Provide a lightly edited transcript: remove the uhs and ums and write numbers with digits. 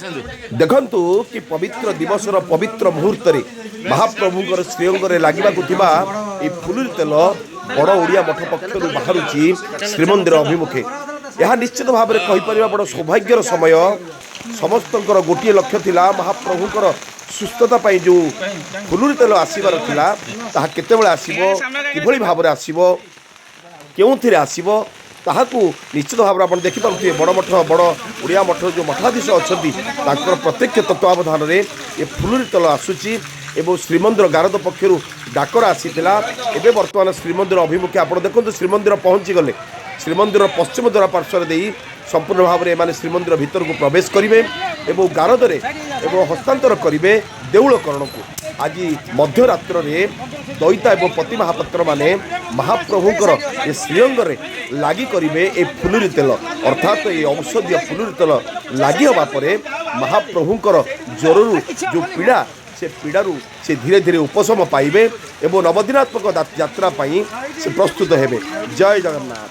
देखंतु कि पवित्र दिवसर पवित्र मुहूर्त महाप्रभुंकर श्रीअंगरे लागवाकुथिबा ए फुलुरी तेल बड़ ओडिया मठ पक्षर बाहरुची श्रीमंदिर अभिमुखे। यह निश्चित भाव में कहीपर बड़ सौभाग्यर समय। समस्तंकर गोटे लक्ष्य थिला महाप्रभुंकर सुस्थता पाई जो फुलुरी तेल आसबार थिला ताहा केतेबेले आसीबो किभଳି भाव में आसीबो केउथिरे आसीबो ताहाकू निश्चित भाव में आप देखिपे बड़ मठ बड़ ओडिया मठ जो मठाधीश अच्छा प्रत्यक्ष तत्वावधान में ये फुलुरी तेल आसूची एवं श्रीमंदिर गारद पक्षर डाकर आसीला। एवं बर्तमान श्रीमंदिर अभिमुखे आप देखते श्रीमंदिर पहुँची गले श्रीमंदिर पश्चिम द्वार पार्श्वर दे संपूर्ण भाव में एमाने श्रीमंदिर भीतर को प्रवेश करेंगे एवं गारदरे एवं हस्तांतर करेंगे देउलकरण को। आज मध्यरात्र दईता एवं पति महापात्र माने महाप्रभुंकर ये श्रीअंगरे लगी करेंगे ए फुलुरी तेल अर्थात ये औषधीय फुलुरी तेल लगी हवा पर महाप्रभुंकर ज्वरु जो पीड़ा से पीड़ारू से धीरे धीरे उपशम पाइबे एवं नवदिनात्मक यात्रा से प्रस्तुत हेबे। जय जगन्नाथ।